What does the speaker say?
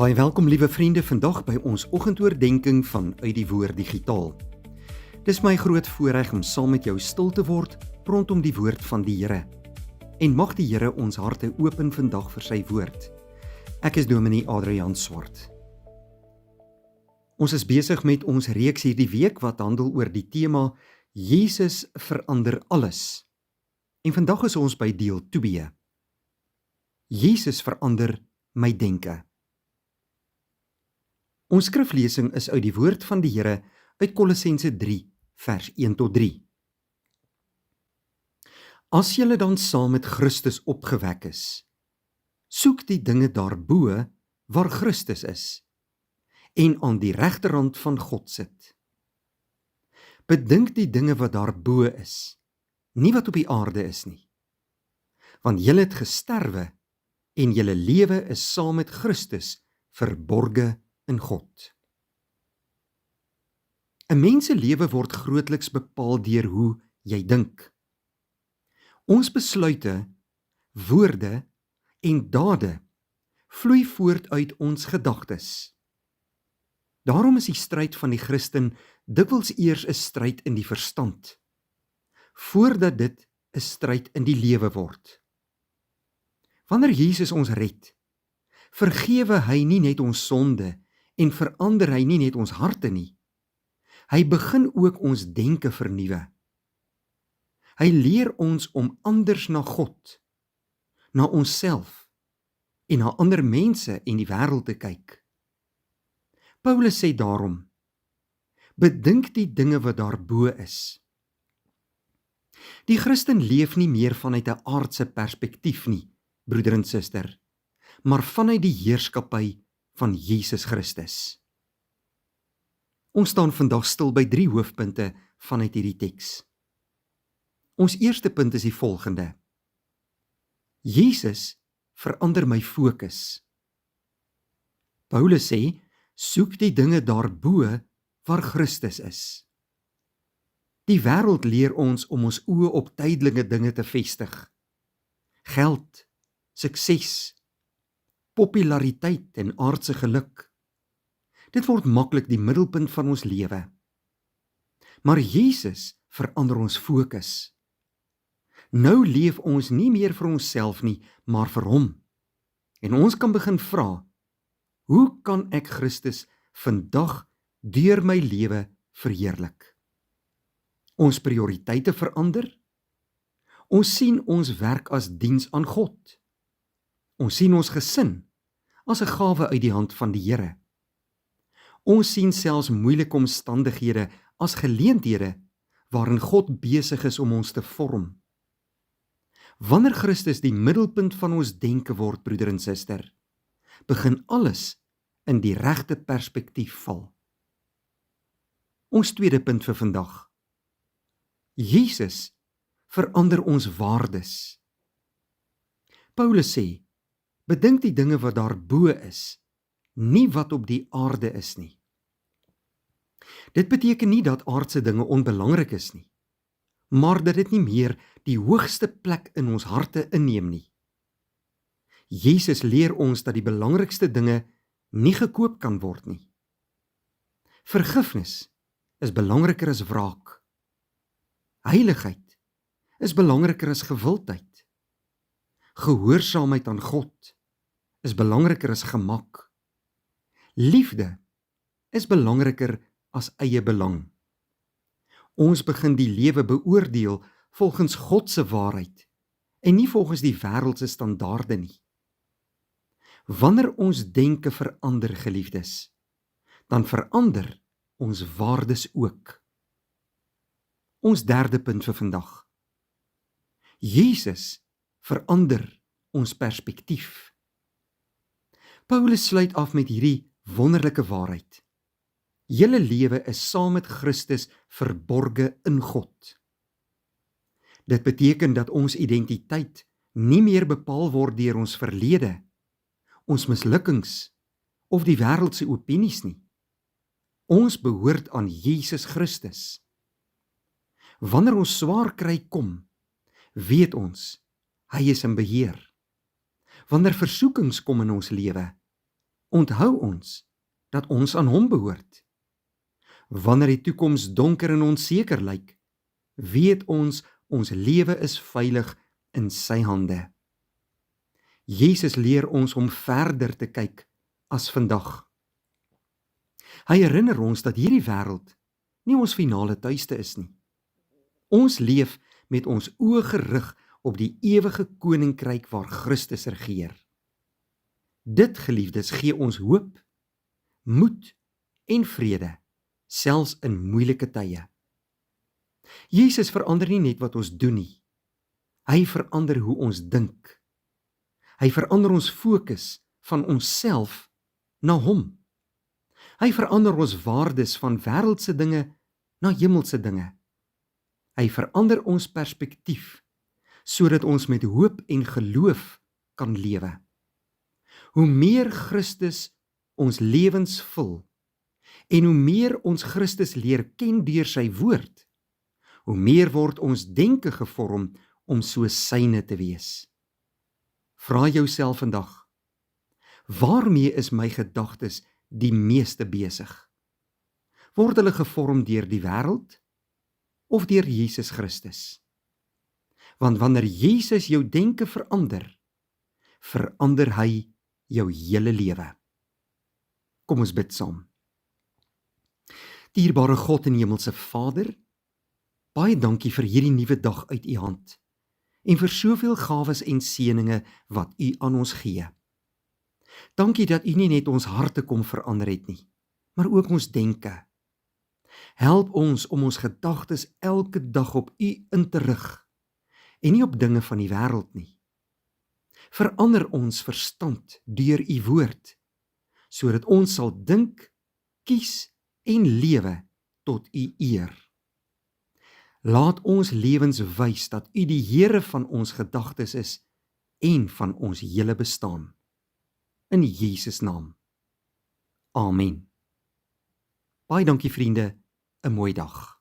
Baie welkom liewe vriende vandag by ons oggendoordenkings van Uit die Woord Digitaal. Dis my groot voorreg om saam met jou stil te word rondom die woord van die Here. En mag die Here ons harte open vandag vir sy woord. Ek is Dominee Adriaan Swart. Ons is besig met ons reeks hierdie week wat handel oor die tema Jesus verander alles. En vandag is ons by deel 2. Jesus verander my denke. Ons skriflesing is uit die woord van die Here uit Kolossense 3 vers 1 tot 3. As julle dan saam met Christus opgewek is, soek die dinge daarbo waar Christus is en aan die regterhand van God sit. Bedink die dinge wat daarbo is, nie wat op die aarde is nie. Want julle het gesterwe en julle lewe is saam met Christus verborge in God. 'n Mens se lewe word grootliks bepaal deur hoe jy dink. Ons besluite, woorde en dade vloei voort uit ons gedagtes. Daarom is die stryd van die Christen dikwels eers 'n stryd in die verstand, voordat dit 'n stryd in die lewe word. Wanneer Jesus ons red, vergewe hy nie net ons sonde en verander hy nie net ons harte nie. Hy begin ook ons denke vernuwe. Hy leer ons om anders na God, na onsself en na ander mense en die wêreld te kyk. Paulus sê daarom, bedink die dinge wat daarbo is. Die Christen leef nie meer vanuit 'n aardse perspektief nie, broeder en suster, maar vanuit die heerskappy van Jesus Christus. Ons staan vandag stil by 3 hoofpunte vanuit hierdie teks. Ons eerste punt is die volgende: Jesus verander my fokus. Paulus sê, soek die dinge daarbo waar Christus is. Die wêreld leer ons om ons oë op tydelike dinge te vestig. Geld, sukses, populariteit en aardse geluk. Dit word maklik die middelpunt van ons lewe. Maar Jesus verander ons fokus. Nou leef ons nie meer vir onsself nie, maar vir hom. En ons kan begin vra, hoe kan ek Christus vandag deur my lewe verheerlik? Ons prioriteite verander. Ons sien ons werk as diens aan God. Ons sien ons gesin as 'n gawe uit die hand van die Here. Ons sien selfs moeilike omstandighede as geleenthede waarin God besig is om ons te vorm. Wanneer Christus die middelpunt van ons denke word, broeder en suster, begin alles in die regte perspektief val. Ons tweede punt vir vandag. Jesus verander ons waardes. Paulus sê, bedink die dinge wat daarbo is, nie wat op die aarde is nie. Dit beteken nie dat aardse dinge onbelangrik is nie, maar dat dit nie meer die hoogste plek in ons harte inneem nie. Jesus leer ons dat die belangrikste dinge nie gekoop kan word nie. Vergifnis is belangriker as wraak. Heiligheid is belangriker as gewildheid. Gehoorsaamheid aan God is belangriker as gemak. Liefde is belangriker as eie belang. Ons begin die lewe beoordeel volgens God se waarheid en nie volgens die wêreld se standaarde nie. Wanneer ons denke verander, geliefdes, dan verander ons waardes ook. Ons derde punt vir vandag. Jesus verander ons perspektief. Paulus sluit af met hierdie wonderlike waarheid. Julle lewe is saam met Christus verborge in God. Dit beteken dat ons identiteit nie meer bepaal word deur ons verlede, ons mislukkings of die wêreld se opinies nie. Ons behoort aan Jesus Christus. Wanneer ons swaar kry kom, weet ons, hy is in beheer. Wanneer versoekings kom in ons lewe, onthou ons dat ons aan hom behoort. Wanneer die toekoms donker en onseker lyk, weet ons lewe is veilig in sy hande. Jesus leer ons om verder te kyk as vandag. Hy herinner ons dat hierdie wêreld nie ons finale tuiste is nie. Ons leef met ons oë gerig op die ewige koninkryk waar Christus regeer. Dit, geliefdes, gee ons hoop, moed en vrede, selfs in moeilike tye. Jesus verander nie net wat ons doen nie. Hy verander hoe ons dink. Hy verander ons fokus van onsself na hom. Hy verander ons waardes van wêreldse dinge na hemelse dinge. Hy verander ons perspektief sodat ons met hoop en geloof kan lewe. Hoe meer Christus ons lewens vul en hoe meer ons Christus leer ken deur sy woord, hoe meer word ons denke gevorm om so syne te wees. Vra jouself vandag, waarmee is my gedagtes die meeste besig? Word hulle gevorm deur die wêreld of deur Jesus Christus? Want wanneer Jesus jou denke verander, verander hy jou hele lewe. Kom ons bid saam. Dierbare God en Hemelse Vader, baie dankie vir hierdie nuwe dag uit U hand en vir soveel gawes en seëninge wat U aan ons gee. Dankie dat U nie net ons harte kom verander het nie, maar ook ons denke. Help ons om ons gedagtes elke dag op U in te rig en nie op dinge van die wêreld nie. Verander ons verstand deur U woord, sodat ons sal dink, kies en lewe tot U eer. Laat ons lewens wys dat U die Here van ons gedagtes is en van ons hele bestaan. In Jesus naam. Amen. Baie dankie vriende, 'n mooi dag.